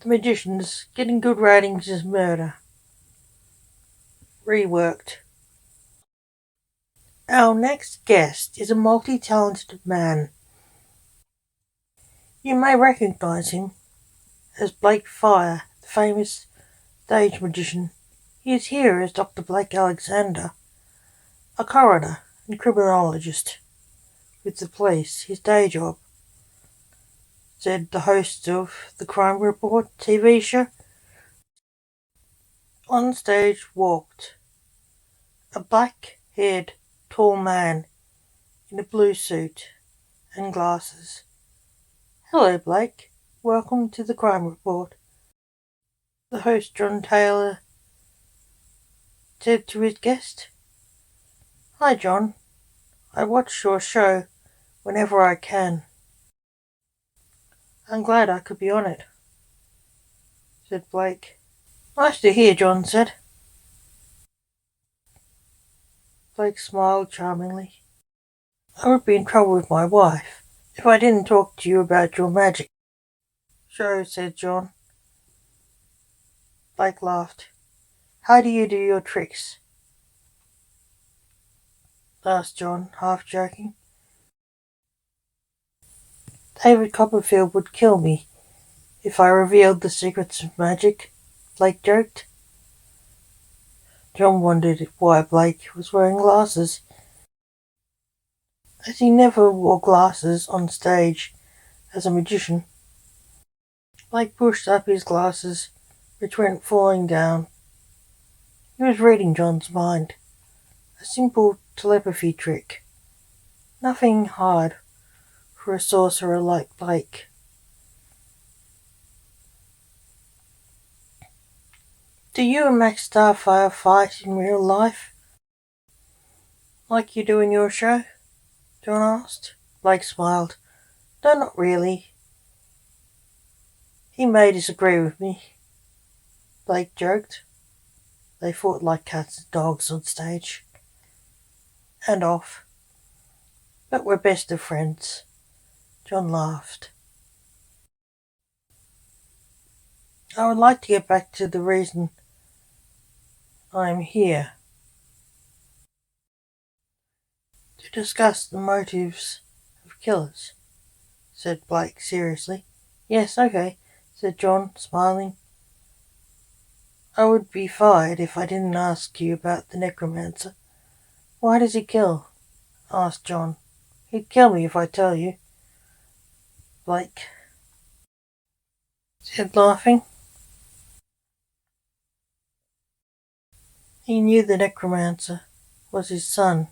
The Magicians, getting good ratings is murder. Reworked. Our next guest is a multi-talented man. You may recognise him as Blake Fire, the famous stage magician. He is here as Dr. Blake Alexander, a coroner and criminologist with the police, his day job, said the host of the Crime Report TV show. On stage walked a black-haired, tall man in a blue suit and glasses. Hello, Blake. Welcome to the Crime Report. The host, John Taylor, said to his guest. Hi, John. I watch your show whenever I can. I'm glad I could be on it, said Blake. Nice to hear, John said. Blake smiled charmingly. I would be in trouble with my wife if I didn't talk to you about your magic show, said John. Blake laughed. How do you do your tricks? Asked John, half joking. David Copperfield would kill me if I revealed the secrets of magic, Blake joked. John wondered why Blake was wearing glasses, as he never wore glasses on stage as a magician. Blake pushed up his glasses, which went falling down. He was reading John's mind. A simple telepathy trick. Nothing hard for a sorcerer like Blake. Do you and Max Starfire fight in real life, like you do in your show? John asked. Blake smiled. No, not really. He may disagree with me, Blake joked. They fought like cats and dogs on stage. And off. But we're best of friends. John laughed. I would like to get back to the reason I'm here. To discuss the motives of killers, said Blake seriously. Yes, okay, said John, smiling. I would be fired if I didn't ask you about the necromancer. Why does he kill? Asked John. He'd kill me if I tell you, Blake said, laughing. He knew the necromancer was his son.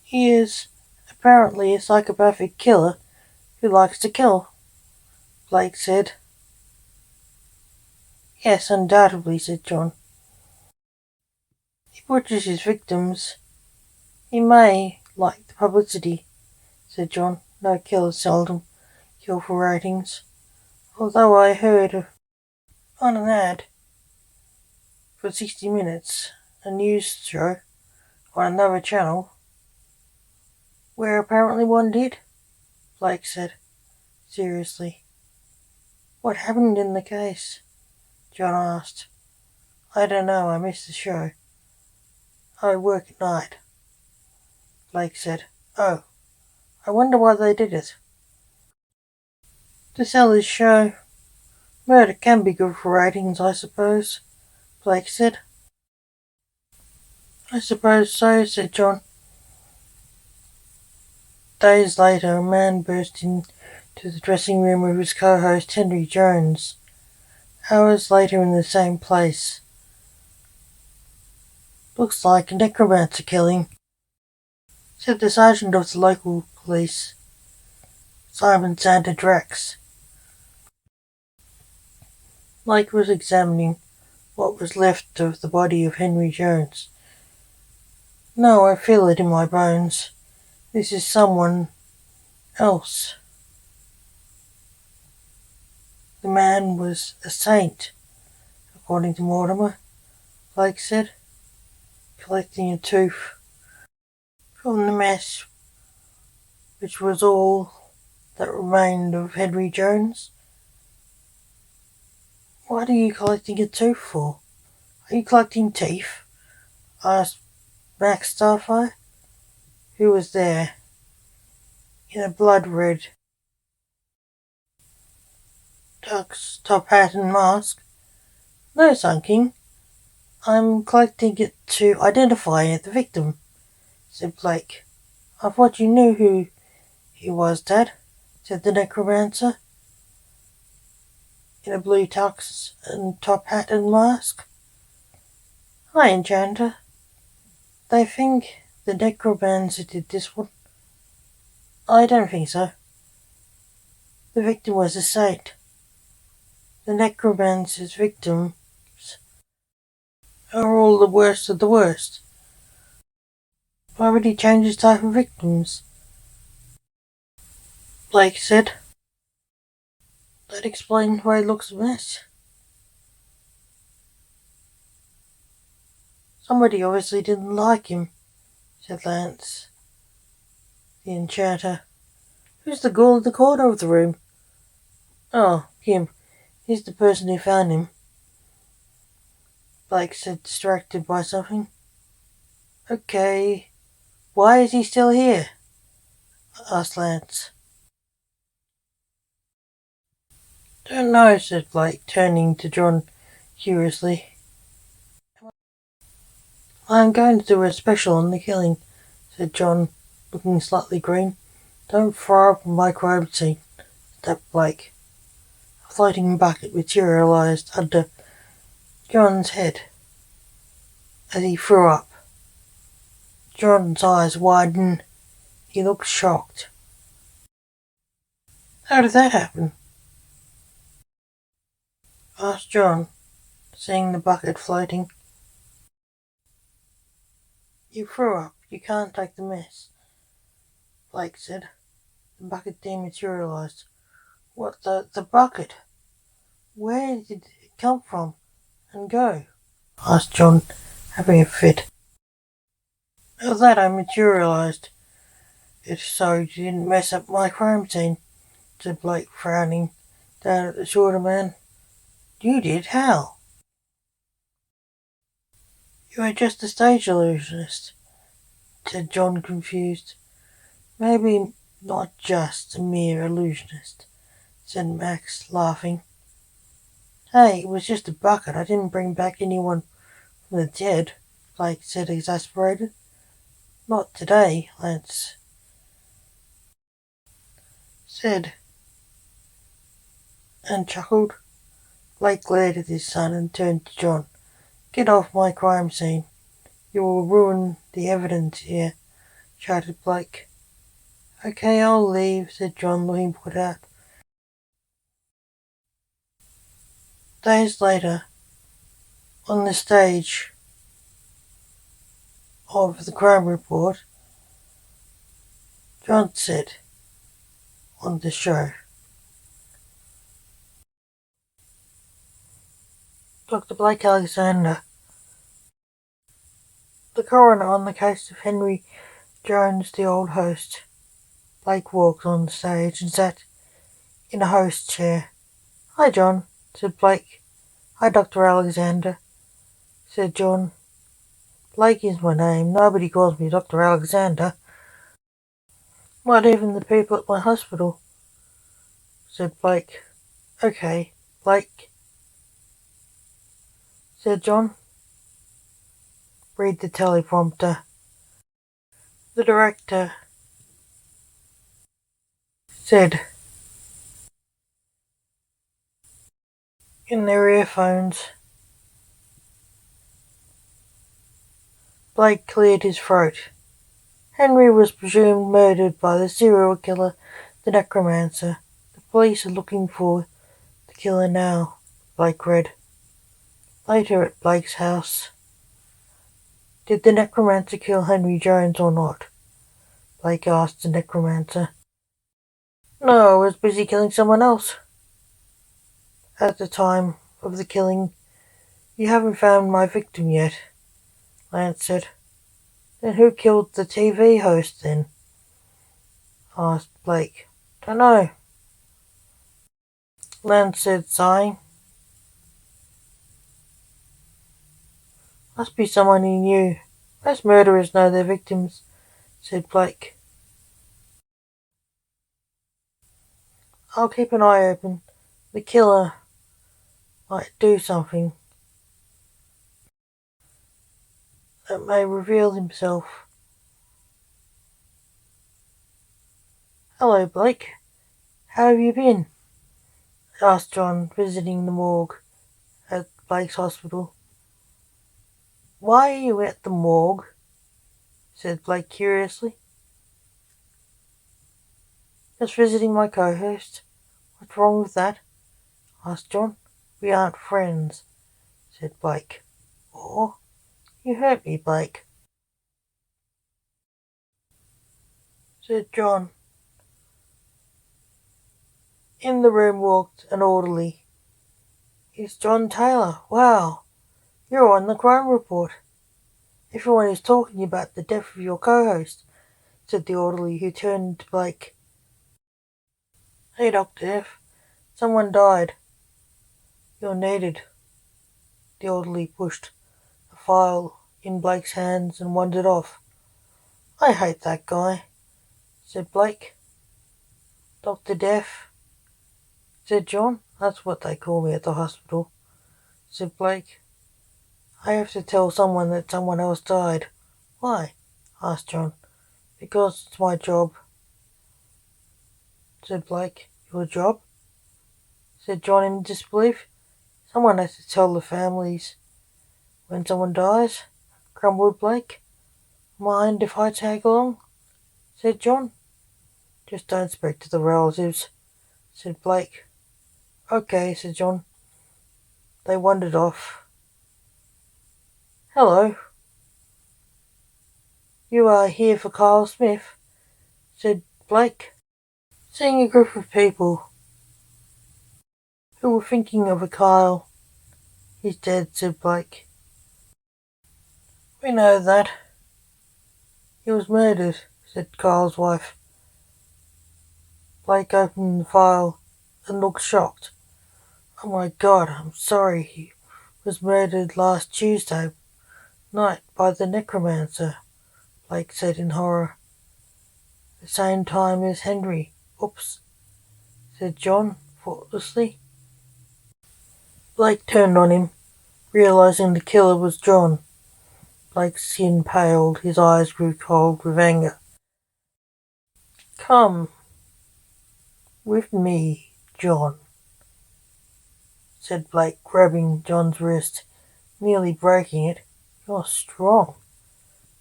He is apparently a psychopathic killer who likes to kill, Blake said. Yes, undoubtedly, said John. He butchers his victims. He may like the publicity, said John. No killers seldom kill for ratings. Although I heard on an ad for 60 Minutes, a news show on another channel, where apparently one did, Blake said, seriously. What happened in the case? John asked. I don't know, I missed the show. I work at night, Blake said. Oh, I wonder why they did it. To sell his show. Murder can be good for ratings, I suppose, Blake said. I suppose so, said John. Days later, a man burst into the dressing room of his co-host Henry Jones. Hours later in the same place. Looks like a necromancer killing, said the sergeant of the local police, Simon Sander Drax. Blake was examining what was left of the body of Henry Jones. No, I feel it in my bones. This is someone else. The man was a saint, according to Mortimer, Blake said, collecting a tooth from the mess, which was all that remained of Henry Jones. What are you collecting a tooth for? Are you collecting teeth? Asked Max Starfire, who was there, in a blood-red tux, top hat and mask. No, Sun King. I'm collecting it to identify the victim, said Blake. I thought you knew who he was, Dad, said the necromancer, in a blue tux and top hat and mask. Hi, Enchanter. They think the necromancer did this one. I don't think so. The victim was a saint. The necromancer's victims are all the worst of the worst. Why would he change his type of victims? Blake said. That explains why he looks a mess. Somebody obviously didn't like him, said Lance, the enchanter. Who's the ghoul in the corner of the room? Oh, him. He's the person who found him, Blake said, distracted by something. Okay, why is he still here? Asked Lance. Don't know, said Blake, turning to John curiously. I'm going to do a special on the killing, said John, looking slightly green. Don't throw up on my crime scene, said Blake. A floating bucket materialized under John's head as he threw up. John's eyes widened. He looked shocked. How did that happen? Asked John, seeing the bucket floating. You threw up. You can't take the mess, Blake said. The bucket dematerialized. What, the bucket? Where did it come from and go? Asked John, having a fit. How that I materialized. If so, you didn't mess up my crime scene, said Blake, frowning down at the shorter man. You did? How? You are just a stage illusionist, said John, confused. Maybe not just a mere illusionist, said Max, laughing. Hey, it was just a bucket. I didn't bring back anyone from the dead, Blake said, exasperated. Not today, Lance said, and chuckled. Blake glared at his son and turned to John. Get off my crime scene. You will ruin the evidence here, shouted Blake. Okay, I'll leave, said John, looking put out. Days later, on the stage of the crime report, John said on the show, Dr. Blake Alexander, the coroner on the case of Henry Jones, the old host. Blake walked on the stage and sat in a host chair. Hi, John, said Blake. Hi, Dr. Alexander, said John. Blake is my name. Nobody calls me Dr. Alexander. Not even the people at my hospital, said Blake. Okay, Blake, said John. Read the teleprompter. The director said in their earphones. Blake cleared his throat. Henry was presumed murdered by the serial killer, the necromancer. The police are looking for the killer now, Blake read. Later at Blake's house. Did the necromancer kill Henry Jones or not? Blake asked the necromancer. No, I was busy killing someone else. At the time of the killing, you haven't found my victim yet, Lance said. Then who killed the TV host then? Asked Blake. Dunno, Lance said, sighing. Must be someone he knew. Most murderers know their victims, said Blake. I'll keep an eye open. The killer might do something that may reveal himself. Hello, Blake. How have you been? Asked John, visiting the morgue at Blake's hospital. Why are you at the morgue? Said Blake curiously. Just visiting my co-host. What's wrong with that? Asked John. We aren't friends, said Blake. Or, you hurt me, Blake, said John. In the room walked an orderly. It's John Taylor. Wow, you're on the crime report. Everyone is talking about the death of your co-host, said the orderly, who turned to Blake. Hey, Dr. F. Someone died. You're needed. The orderly pushed a file in Blake's hands and wandered off. I hate that guy, said Blake. Dr. Deaf, said John. That's what they call me at the hospital, said Blake. I have to tell someone that someone else died. Why? Asked John. Because it's my job, said Blake. Your job? Said John in disbelief. Someone has to tell the families when someone dies, grumbled Blake. Mind if I tag along? Said John. Just don't speak to the relatives, said Blake. Okay, said John. They wandered off. Hello. You are here for Kyle Smith, said Blake. Seeing a group of people who were thinking of a Kyle. He's dead, said Blake. We know that. He was murdered, said Kyle's wife. Blake opened the file and looked shocked. Oh my God, I'm sorry. He was murdered last Tuesday night by the necromancer, Blake said in horror. The same time as Henry. Oops, said John thoughtlessly. Blake turned on him, realizing the killer was John. Blake's skin paled, his eyes grew cold with anger. Come with me, John, said Blake, grabbing John's wrist, nearly breaking it. You're strong,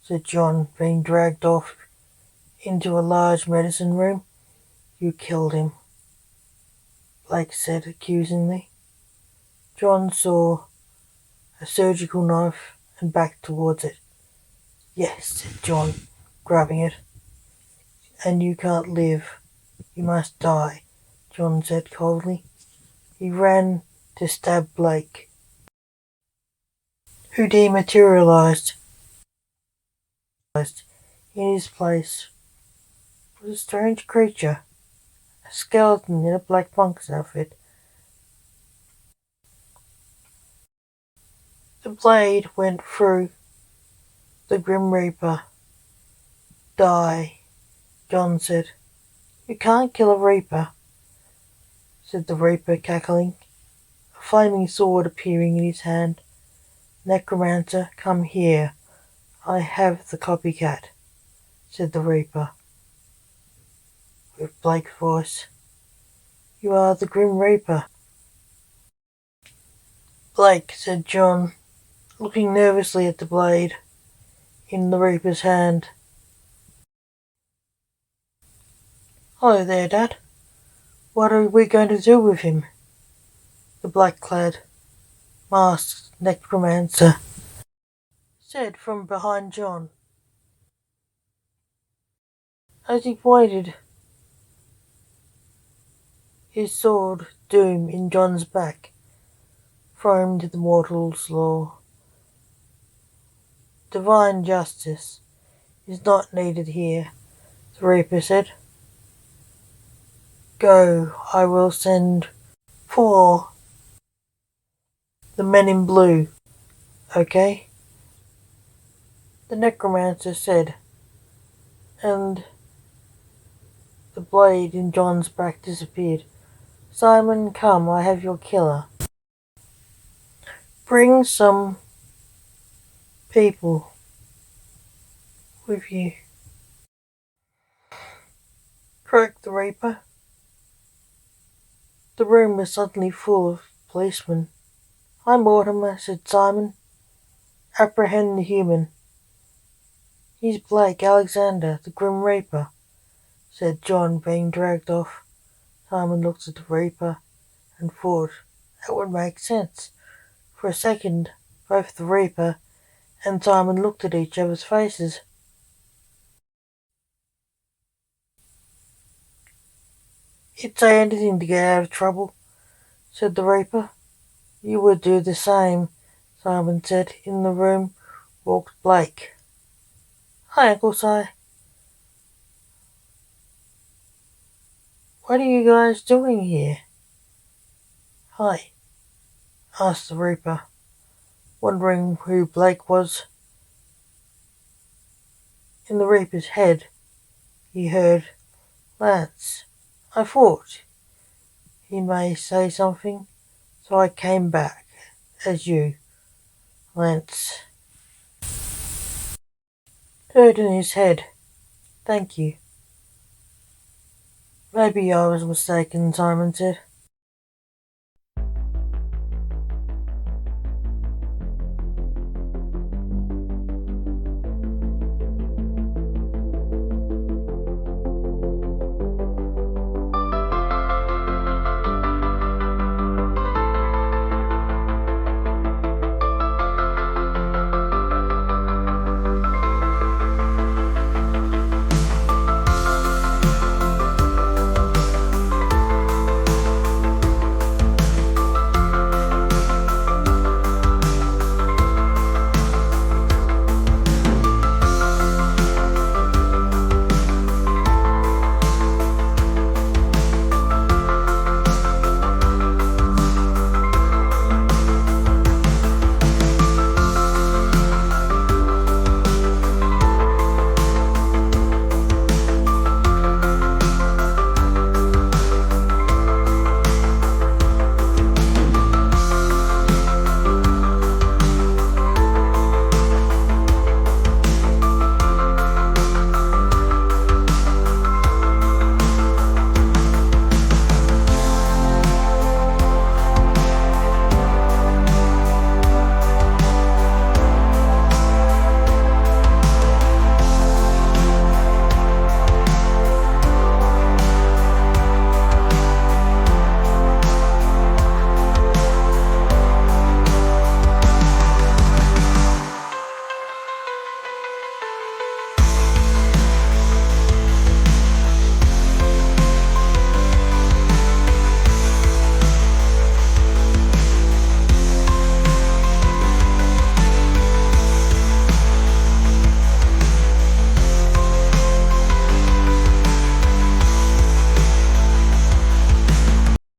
said John, being dragged off into a large medicine room. You killed him, Blake said accusingly. John saw a surgical knife and backed towards it. Yes, said John, grabbing it. And you can't live. You must die, John said coldly. He ran to stab Blake, who dematerialized. In his place was a strange creature, a skeleton in a black monk's outfit. The blade went through the Grim Reaper. Die, John said. You can't kill a Reaper, said the Reaper, cackling, a flaming sword appearing in his hand. Necromancer, come here. I have the copycat, said the Reaper, with Blake's voice. You are the Grim Reaper. Blake, said John, looking nervously at the blade in the Reaper's hand. Hello there, Dad. What are we going to do with him? The black-clad, masked necromancer said from behind John, as he pointed his sword doom in John's back. Throw him to the mortal's law. Divine justice is not needed here, the Reaper said. Go, I will send for the men in blue, okay? the necromancer said, and the blade in John's back disappeared. Simon, come, I have your killer. Bring some people with you, croaked the Reaper. The room was suddenly full of policemen. "Hi, Mortimer," said Simon. "Apprehend the human." "He's Blake Alexander, the Grim Reaper," said John, being dragged off. Simon looked at the Reaper and thought that would make sense. For a second, both the Reaper and Simon looked at each other's faces. "He'd say anything to get out of trouble," said the Reaper. "You would do the same," Simon said. In the room walked Blake. "Hi, Uncle Si. What are you guys doing here?" "Hi," asked the Reaper, wondering who Blake was. In the Reaper's head, he heard, "Lance, I thought he may say something, so I came back as you." Lance heard in his head, "Thank you." "Maybe I was mistaken," Simon said.